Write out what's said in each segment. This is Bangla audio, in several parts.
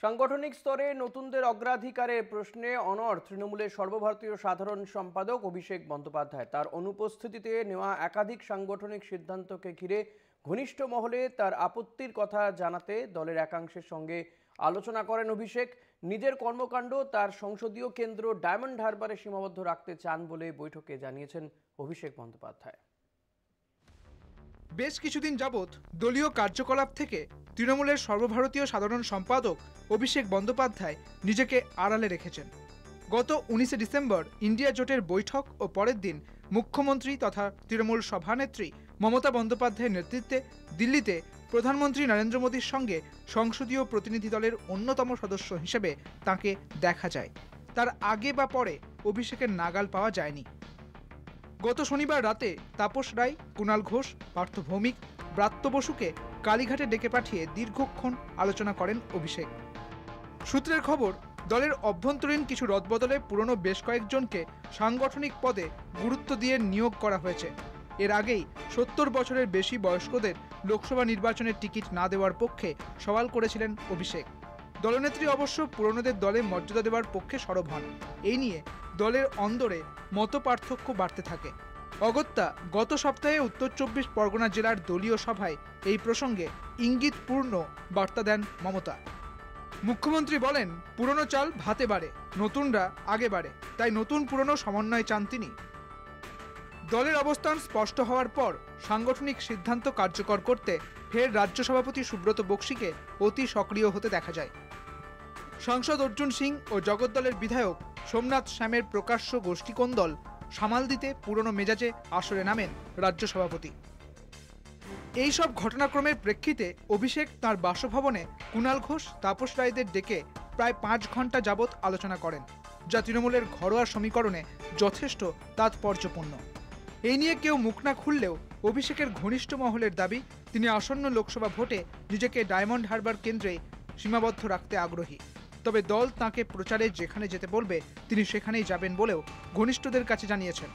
সাংগঠনিক স্তরে নতুনদের অগ্রাধিকারের প্রশ্নে অনড় তৃণমূলের সর্বভারতীয় সাধারণ সম্পাদক অভিষেক বন্দ্যোপাধ্যায়। তার অনুপস্থিতিতে নেওয়া একাধিক সাংগঠনিক সিদ্ধান্তকে ঘিরে ঘনিষ্ঠ মহলে তার আপত্তির কথা জানাতে দলের একাংশের সঙ্গে আলোচনা করেন অভিষেক। নিজের কর্মকাণ্ড তার সংসদীয় কেন্দ্র ডায়মন্ড হারবারে সীমাবদ্ধ রাখতে চান বলে বৈঠকে জানিয়েছেন অভিষেক বন্দ্যোপাধ্যায়। বেশ কিছুদিন যাবৎ দলীয় কার্যকলাপ থেকে তৃণমূলের সর্বভারতীয় সাধারণ সম্পাদক অভিষেক বন্দ্যোপাধ্যায় নিজেকে আড়ালে রেখেছেন। গত 19 ডিসেম্বর ইন্ডিয়া জোটের বৈঠক ও পরের দিন মুখ্যমন্ত্রী তথা তৃণমূল সভানেত্রী মমতা বন্দ্যোপাধ্যায়ের নেতৃত্বে দিল্লিতে প্রধানমন্ত্রী নরেন্দ্র মোদীর সঙ্গে সংসদীয় প্রতিনিধি দলের অন্যতম সদস্য হিসেবে তাঁকে দেখা যায়। তার আগে বা পরে অভিষেকের নাগাল পাওয়া যায়নি। গত শনিবার রাতে তাপস রায়, কুণাল ঘোষ, পার্থ ভৌমিক, ব্রাত্য বসুকে কালীঘাটে ডেকে পাঠিয়ে দীর্ঘক্ষণ আলোচনা করেন অভিষেক। সূত্রের খবর, দলের অভ্যন্তরীণ কিছু রদবদলে পুরনো বেশ কয়েকজনকে সাংগঠনিক পদে গুরুত্ব দিয়ে নিয়োগ করা হয়েছে। এর আগেই 70 বছরের বেশি বয়স্কদের লোকসভা নির্বাচনের টিকিট না দেওয়ার পক্ষে সওয়াল করেছিলেন অভিষেক। দলনেত্রী অবশ্য পুরনোদের দলে মর্যাদা দেওয়ার পক্ষে সরব হন। এই নিয়ে দলের অন্দরে মতপার্থক্য বাড়তে থাকে। অগত্যা গত সপ্তাহে উত্তর 24 পরগনা জেলার দলীয় সভায় এই প্রসঙ্গে ইঙ্গিতপূর্ণ বার্তা দেন মমতা। মুখ্যমন্ত্রী বলেন, পুরনো চাল ভাতে বাড়ে, নতুনরা আগে বাড়ে, তাই নতুন পুরনো সমন্বয় চান তিনি। দলের অবস্থান স্পষ্ট হওয়ার পর সাংগঠনিক সিদ্ধান্ত কার্যকর করতে ফের রাজ্য সভাপতি সুব্রত বক্সিকে অতি সক্রিয় হতে দেখা যায়। সাংসদ অর্জুন সিং ও জগদ্দলের বিধায়ক সোমনাথ শ্যামের প্রকাশ্য গোষ্ঠীকোন্দল সামাল দিতে পুরনো মেজাজে আসরে নামেন রাজ্য সভাপতি। এইসব ঘটনাক্রমের প্রেক্ষিতে অভিষেক তাঁর বাসভবনে কুণাল ঘোষ, তাপস রায়দের ডেকে প্রায় 5 ঘন্টা যাবৎ আলোচনা করেন, যা তৃণমূলের ঘরোয়া সমীকরণে যথেষ্ট তাৎপর্যপূর্ণ। এই নিয়ে কেউ মুখ না খুললেও অভিষেকের ঘনিষ্ঠ মহলের দাবি, তিনি আসন্ন লোকসভা ভোটে নিজেকে ডায়মন্ড হারবার কেন্দ্রে সীমাবদ্ধ রাখতে আগ্রহী। তবে দল তাঁকে প্রচারে যেখানে যেতে বলবে তিনি সেখানেই যাবেন বলেও ঘনিষ্ঠদের কাছে জানিয়েছেন।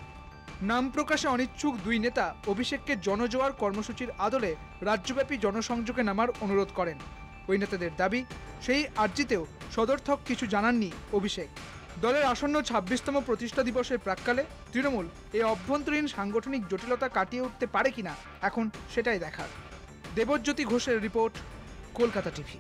নাম প্রকাশে অনিচ্ছুক দুই নেতা অভিষেককে জনজোয়ার কর্মসূচির আদলে রাজ্যব্যাপী জনসংযোগে নামার অনুরোধ করেন। ওই নেতাদের দাবি, সেই আর্জিতেও সদর্থক কিছু জানাননি অভিষেক। দলের আসন্ন 26তম প্রতিষ্ঠা দিবসের প্রাক্কালে তৃণমূল এই অভ্যন্তরীণ সাংগঠনিক জটিলতা কাটিয়ে উঠতে পারে কিনা এখন সেটাই দেখার। দেবজ্যোতি ঘোষের রিপোর্ট, কলকাতা টিভি।